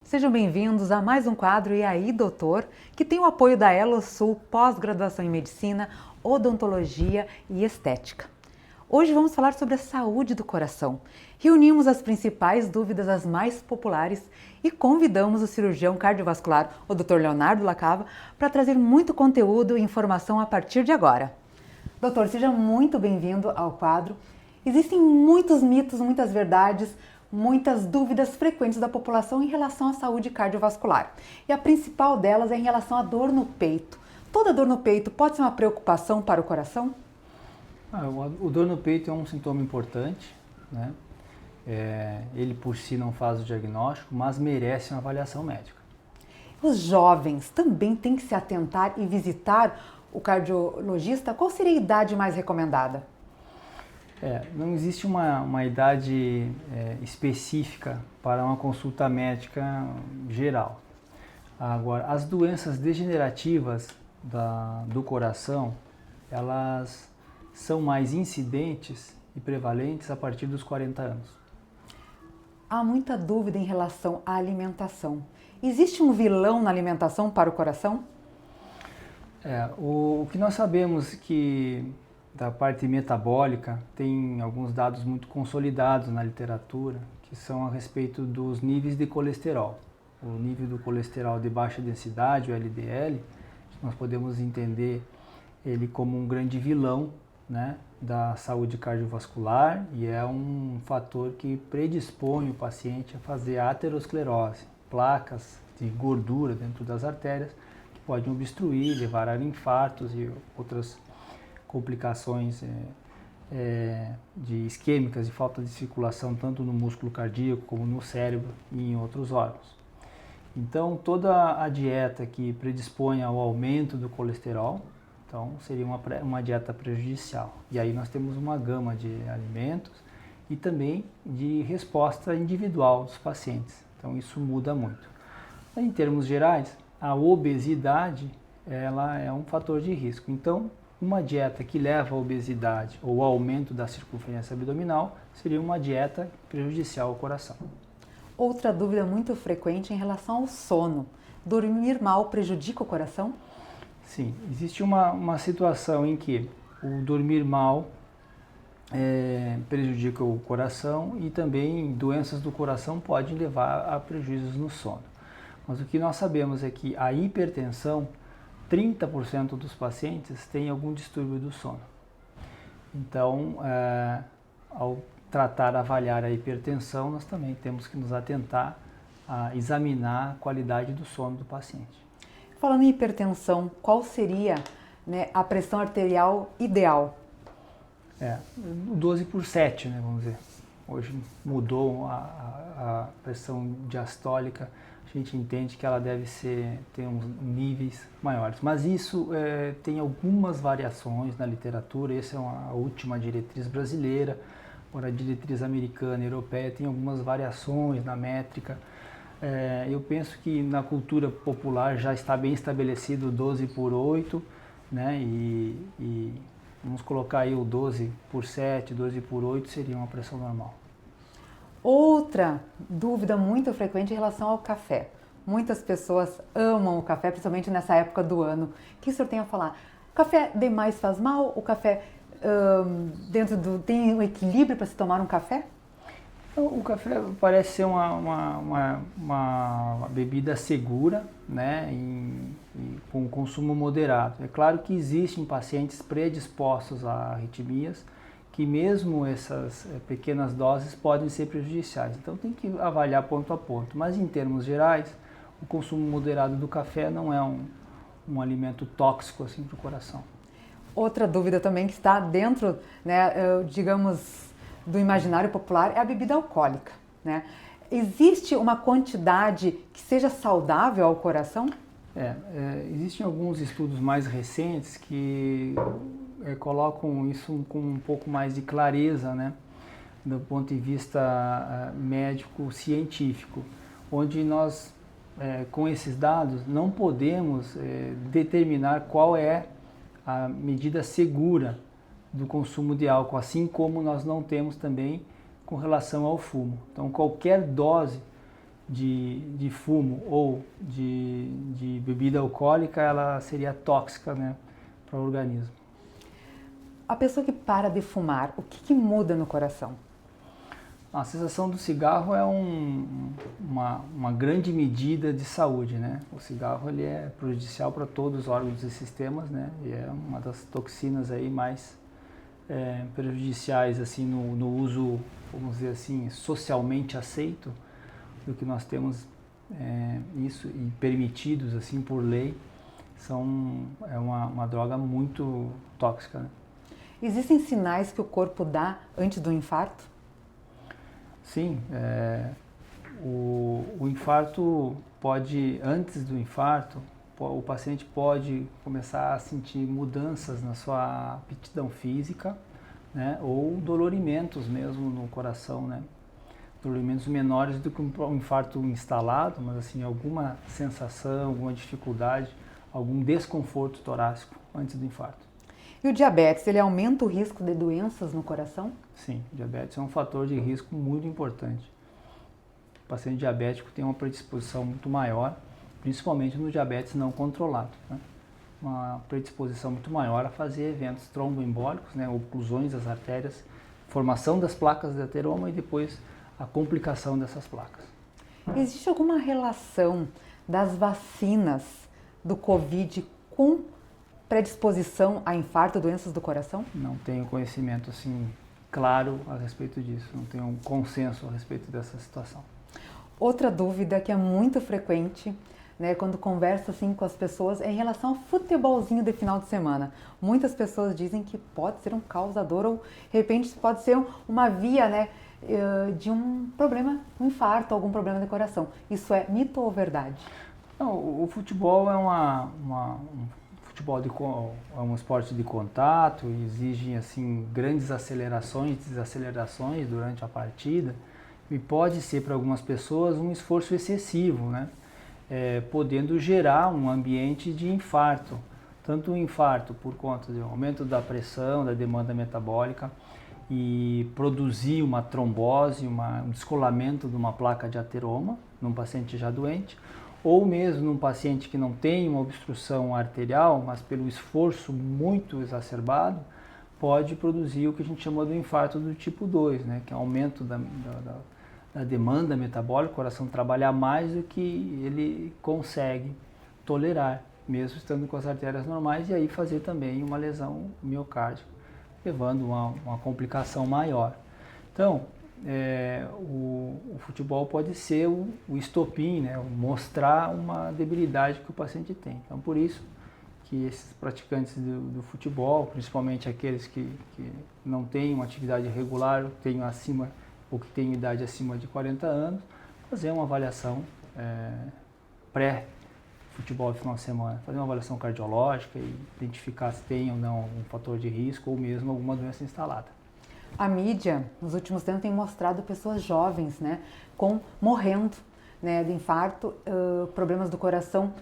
Sejam bem-vindos a mais um quadro E aí, doutor, que tem o apoio da Elo Sul, pós-graduação em Medicina, Odontologia e Estética. Hoje vamos falar sobre a saúde do coração. Reunimos as principais dúvidas, as mais populares, e convidamos o cirurgião cardiovascular, o Dr. Leonardo Lacava, para trazer muito conteúdo e informação a partir de agora. Doutor, seja muito bem-vindo ao quadro. Existem muitos mitos, muitas verdades, muitas dúvidas frequentes da população em relação à saúde cardiovascular. E a principal delas é em relação à dor no peito. Toda dor no peito pode ser uma preocupação para o coração? O dor no peito é um sintoma importante, né? Ele por si não faz o diagnóstico, mas merece uma avaliação médica. Os jovens também têm que se atentar e visitar o cardiologista? Qual seria a idade mais recomendada? Não existe uma idade específica para uma consulta médica geral. Agora, as doenças degenerativas do coração, elas são mais incidentes e prevalentes a partir dos 40 anos. Há muita dúvida em relação à alimentação. Existe um vilão na alimentação para o coração? O que nós sabemos que da parte metabólica tem alguns dados muito consolidados na literatura, que são a respeito dos níveis de colesterol. O nível do colesterol de baixa densidade, o LDL, nós podemos entender ele como um grande vilão, né, da saúde cardiovascular, e é um fator que predispõe o paciente a fazer aterosclerose, placas de gordura dentro das artérias que podem obstruir, levar a infartos e outras complicações de isquêmicas e falta de circulação tanto no músculo cardíaco como no cérebro e em outros órgãos. Então, toda a dieta que predispõe ao aumento do colesterol, então seria uma dieta prejudicial. E aí nós temos uma gama de alimentos e também de resposta individual dos pacientes. Então isso muda muito. Em termos gerais, a obesidade ela é um fator de risco. Então, uma dieta que leva à obesidade ou ao aumento da circunferência abdominal seria uma dieta prejudicial ao coração. Outra dúvida muito frequente é em relação ao sono. Dormir mal prejudica o coração? Sim, existe uma situação em que o dormir mal prejudica o coração e também doenças do coração podem levar a prejuízos no sono. Mas o que nós sabemos é que a hipertensão, 30% dos pacientes têm algum distúrbio do sono. Então, ao avaliar a hipertensão, nós também temos que nos atentar a examinar a qualidade do sono do paciente. Falando em hipertensão, qual seria, né, a pressão arterial ideal? 12/7, né, vamos dizer. Hoje mudou a pressão diastólica, a gente entende que ela deve ter uns níveis maiores. Mas isso tem algumas variações na literatura, essa é a última diretriz brasileira, agora a diretriz americana e europeia tem algumas variações na métrica. Eu penso que na cultura popular já está bem estabelecido o 12/8, né? E vamos colocar aí o 12/7, 12/8 seria uma pressão normal. Outra dúvida muito frequente em relação ao café. Muitas pessoas amam o café, principalmente nessa época do ano. O que o senhor tem a falar? O café demais faz mal? O café tem um equilíbrio para se tomar um café? O café parece ser uma bebida segura, né, com consumo moderado. É claro que existem pacientes predispostos a arritmias, que mesmo essas pequenas doses podem ser prejudiciais. Então tem que avaliar ponto a ponto. Mas em termos gerais, o consumo moderado do café não é um alimento tóxico assim para o coração. Outra dúvida também que está dentro, né, digamos, do imaginário popular é a bebida alcoólica, né? Existe uma quantidade que seja saudável ao coração? Existem alguns estudos mais recentes que colocam isso com um pouco mais de clareza, né, do ponto de vista médico-científico, onde nós, com esses dados, não podemos determinar qual é a medida segura do consumo de álcool, assim como nós não temos também com relação ao fumo. Então, qualquer dose de fumo ou de bebida alcoólica, ela seria tóxica, né, para o organismo. A pessoa que para de fumar, o que muda no coração? A cessação do cigarro é uma grande medida de saúde, né? O cigarro ele é prejudicial para todos os órgãos e sistemas, né? E é uma das toxinas aí mais prejudiciais assim no uso, vamos dizer assim, socialmente aceito do que nós temos isso e permitidos assim por lei. É uma droga muito tóxica, né? Existem sinais que o corpo dá antes do infarto? Sim, o infarto pode, antes do infarto, o paciente pode começar a sentir mudanças na sua aptidão física, né, ou dolorimentos mesmo no coração, né, dolorimentos menores do que um infarto instalado, mas assim, alguma sensação, alguma dificuldade, algum desconforto torácico antes do infarto. E o diabetes, ele aumenta o risco de doenças no coração? Sim, o diabetes é um fator de risco muito importante. O paciente diabético tem uma predisposição muito maior, principalmente no diabetes não controlado, né? Uma predisposição muito maior a fazer eventos tromboembólicos, né? Oclusões das artérias, formação das placas de ateroma e depois a complicação dessas placas. Existe alguma relação das vacinas do Covid com predisposição a infarto, doenças do coração? Não tenho conhecimento assim claro a respeito disso, não tenho um consenso a respeito dessa situação. Outra dúvida que é muito frequente, né, quando converso assim com as pessoas, é em relação ao futebolzinho de final de semana. Muitas pessoas dizem que pode ser um causador ou, de repente, pode ser uma via, né, de um problema, um infarto, algum problema de coração. Isso é mito ou verdade? Não, o futebol é é um esporte de contato, exige assim grandes acelerações e desacelerações durante a partida e pode ser para algumas pessoas um esforço excessivo, né? Podendo gerar um ambiente de infarto, tanto um infarto por conta do aumento da pressão, da demanda metabólica e produzir uma trombose, um descolamento de uma placa de ateroma num paciente já doente, ou mesmo num paciente que não tem uma obstrução arterial, mas pelo esforço muito exacerbado, pode produzir o que a gente chama do infarto do tipo 2, né, que é aumento da demanda metabólica, o coração trabalhar mais do que ele consegue tolerar, mesmo estando com as artérias normais, e aí fazer também uma lesão miocárdica, levando uma complicação maior. Então, o futebol pode ser o estopim, né, mostrar uma debilidade que o paciente tem. Então, por isso que esses praticantes do futebol, principalmente aqueles que não têm uma atividade regular, ou que têm idade acima de 40 anos, fazer uma avaliação pré-futebol de final de semana, fazer uma avaliação cardiológica e identificar se tem ou não algum fator de risco ou mesmo alguma doença instalada. A mídia, nos últimos tempos, tem mostrado pessoas jovens, né, morrendo, né, de infarto, problemas do coração.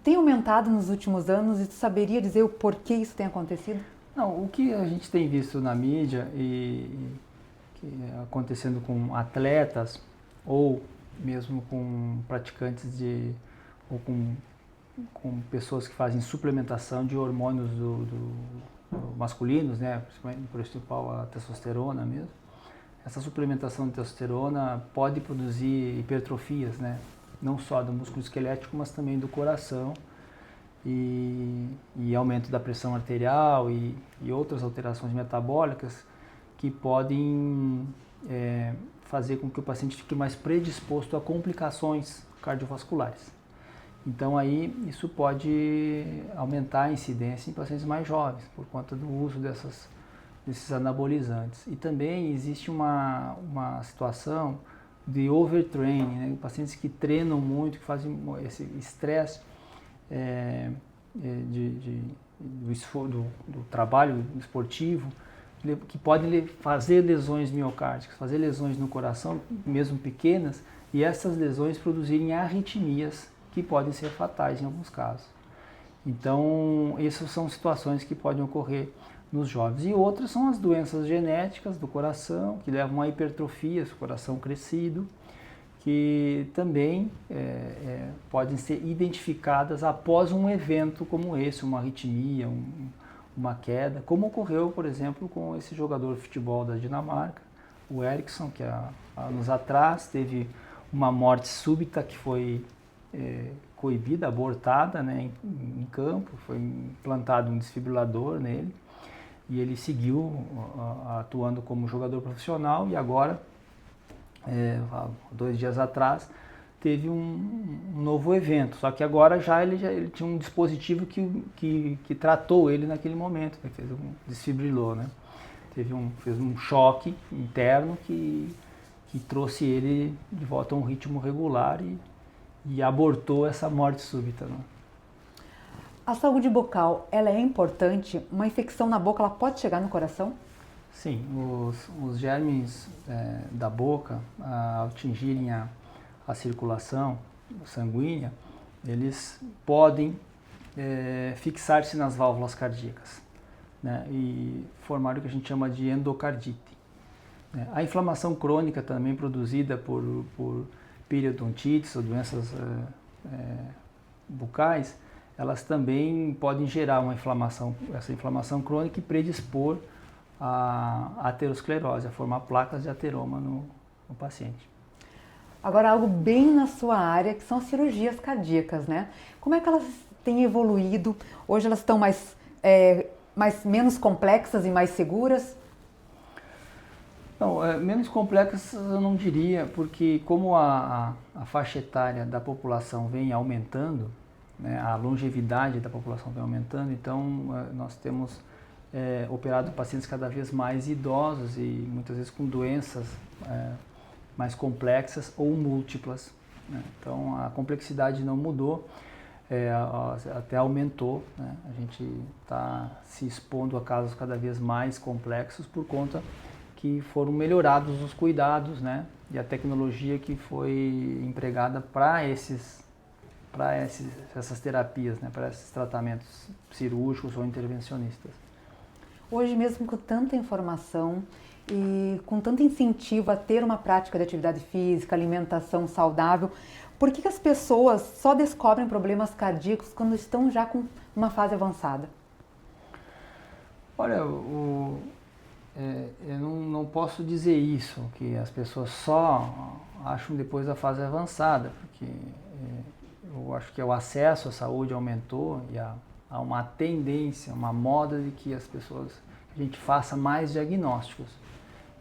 Tem aumentado nos últimos anos e tu saberia dizer o porquê isso tem acontecido? Não, o que a gente tem visto na mídia acontecendo com atletas ou mesmo com praticantes ou com pessoas que fazem suplementação de hormônios masculinos, né, principal a testosterona mesmo. Essa suplementação de testosterona pode produzir hipertrofias, né, não só do músculo esquelético, mas também do coração e aumento da pressão arterial e outras alterações metabólicas que podem fazer com que o paciente fique mais predisposto a complicações cardiovasculares. Então aí isso pode aumentar a incidência em pacientes mais jovens por conta do uso desses anabolizantes. E também existe uma situação de overtraining, né? Pacientes que treinam muito, que fazem esse estresse do trabalho esportivo, que podem fazer lesões miocárdicas, fazer lesões no coração, mesmo pequenas, e essas lesões produzirem arritmias que podem ser fatais em alguns casos. Então, essas são situações que podem ocorrer nos jovens. E outras são as doenças genéticas do coração, que levam a hipertrofias, o coração crescido, que também podem ser identificadas após um evento como esse, uma arritmia, uma queda, como ocorreu, por exemplo, com esse jogador de futebol da Dinamarca, o Eriksson, que há anos atrás teve uma morte súbita que foi coibida, abortada, né, em campo, foi implantado um desfibrilador nele e ele seguiu atuando como jogador profissional e agora, 2 dias atrás, teve um novo evento, só que agora ele tinha um dispositivo que tratou ele naquele momento, né, desfibrilou, né? Fez um choque interno que trouxe ele de volta a um ritmo regular e abortou essa morte súbita, né? A saúde bucal, ela é importante? Uma infecção na boca, ela pode chegar no coração? Sim, os germes da boca, ao atingirem a circulação sanguínea, eles podem fixar-se nas válvulas cardíacas, né, e formar o que a gente chama de endocardite. A inflamação crônica também produzida por periodontites ou doenças bucais, elas também podem gerar essa inflamação crônica e predispor a aterosclerose, a formar placas de ateroma no paciente. Agora, algo bem na sua área, que são as cirurgias cardíacas, né? Como é que elas têm evoluído? Hoje elas estão menos complexas e mais seguras? Não, menos complexas eu não diria, porque como a faixa etária da população vem aumentando, né, a longevidade da população vem aumentando, então nós temos operado pacientes cada vez mais idosos e muitas vezes com doenças mais complexas ou múltiplas, né? Então a complexidade não mudou, até aumentou, né? A gente está se expondo a casos cada vez mais complexos por conta que foram melhorados os cuidados, né? E a tecnologia que foi empregada para essas terapias, né? Para esses tratamentos cirúrgicos ou intervencionistas. Hoje mesmo com tanta informação e com tanto incentivo a ter uma prática de atividade física, alimentação saudável, por que as pessoas só descobrem problemas cardíacos quando estão já com uma fase avançada? Olha, eu não posso dizer isso, que as pessoas só acham depois da fase avançada, porque eu acho que o acesso à saúde aumentou e há uma tendência, uma moda de que a gente faça mais diagnósticos.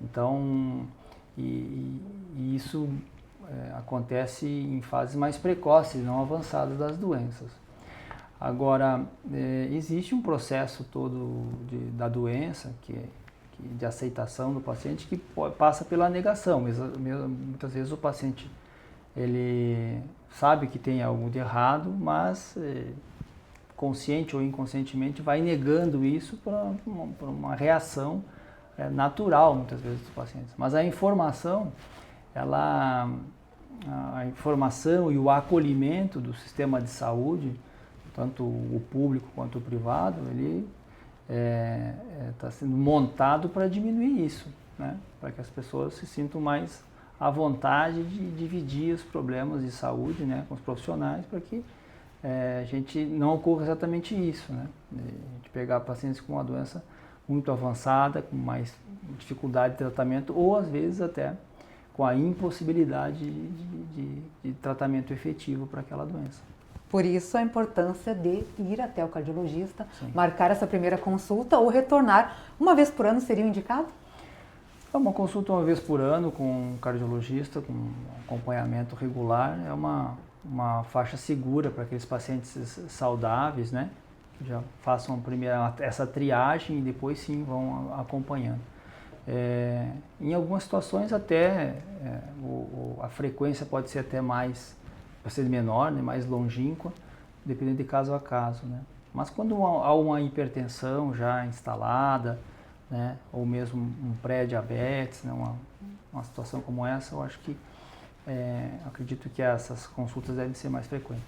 Então, isso acontece em fases mais precoces, não avançadas das doenças. Agora, existe um processo todo da doença, de aceitação do paciente, que passa pela negação. Muitas vezes o paciente ele sabe que tem algo de errado, mas consciente ou inconscientemente vai negando isso por uma reação natural, muitas vezes, dos pacientes. Mas a informação e o acolhimento do sistema de saúde, tanto o público quanto o privado, ele está sendo montado para diminuir isso, né? Para que as pessoas se sintam mais à vontade de dividir os problemas de saúde, né, com os profissionais, para que a gente não ocorra exatamente isso, né? A gente pegar pacientes com uma doença muito avançada, com mais dificuldade de tratamento, ou às vezes até com a impossibilidade de tratamento efetivo para aquela doença. Por isso a importância de ir até o cardiologista, Sim. Marcar essa primeira consulta ou retornar uma vez por ano seria o indicado? Uma consulta uma vez por ano com um cardiologista, com um acompanhamento regular, é uma faixa segura para aqueles pacientes saudáveis, né? Que já façam essa triagem e depois sim vão acompanhando. Em algumas situações até a frequência pode ser até pode ser menor, né? Mais longínqua, dependendo de caso a caso, né? Mas quando há uma hipertensão já instalada, né? Ou mesmo um pré-diabetes, né? Uma situação como essa, eu acho que acredito que essas consultas devem ser mais frequentes.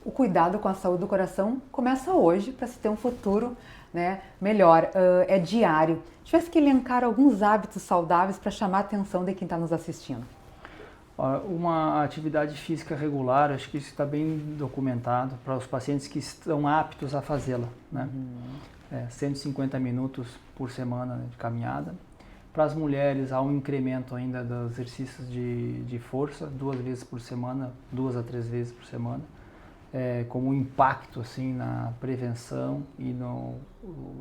O cuidado com a saúde do coração começa hoje para se ter um futuro, né, melhor, é diário. Tivesse que elencar alguns hábitos saudáveis para chamar a atenção de quem está nos assistindo. Uma atividade física regular, acho que isso está bem documentado para os pacientes que estão aptos a fazê-la, né? 150 minutos por semana de caminhada. Para as mulheres, há um incremento ainda dos exercícios de força, 2 vezes por semana, 2 a 3 vezes por semana, como um impacto assim, na prevenção e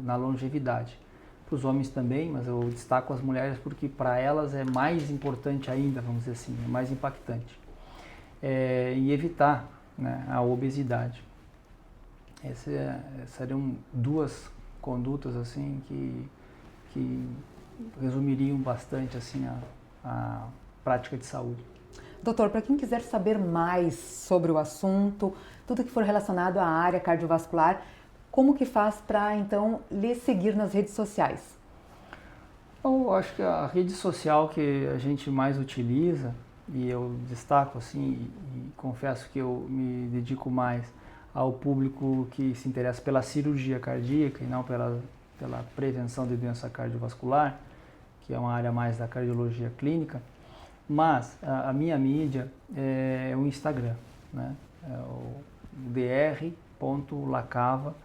na longevidade. Para os homens também, mas eu destaco as mulheres porque para elas é mais importante ainda, vamos dizer assim, é mais impactante. E evitar, né, a obesidade. Essas seriam 2 condutas assim que resumiriam bastante assim a prática de saúde. Doutor, para quem quiser saber mais sobre o assunto, tudo que for relacionado à área cardiovascular, como que faz para então lhe seguir nas redes sociais? Eu acho que a rede social que a gente mais utiliza, e eu destaco assim, e confesso que eu me dedico mais ao público que se interessa pela cirurgia cardíaca e não pela prevenção de doença cardiovascular, que é uma área mais da cardiologia clínica, mas a minha mídia é o Instagram, né? É o dr.lacava,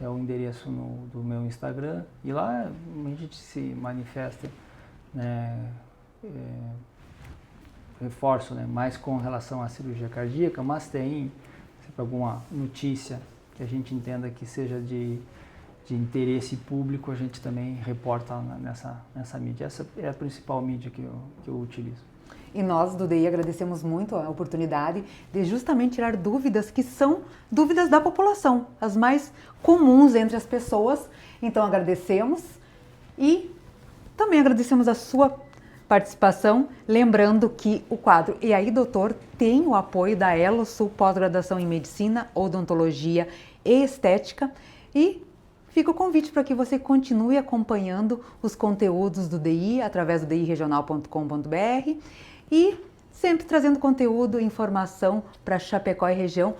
é o endereço do meu Instagram, e lá a gente se manifesta, né, reforço, né, mais com relação à cirurgia cardíaca, mas tem sempre alguma notícia que a gente entenda que seja de interesse público, a gente também reporta nessa mídia. Essa é a principal mídia que eu utilizo. E nós do DI agradecemos muito a oportunidade de justamente tirar dúvidas que são dúvidas da população, as mais comuns entre as pessoas. Então agradecemos e também agradecemos a sua participação, lembrando que o quadro E aí Doutor tem o apoio da Elo Sul Pós-Graduação em Medicina, Odontologia e Estética, e fica o convite para que você continue acompanhando os conteúdos do DI através do diregional.com.br e sempre trazendo conteúdo e informação para Chapecó e região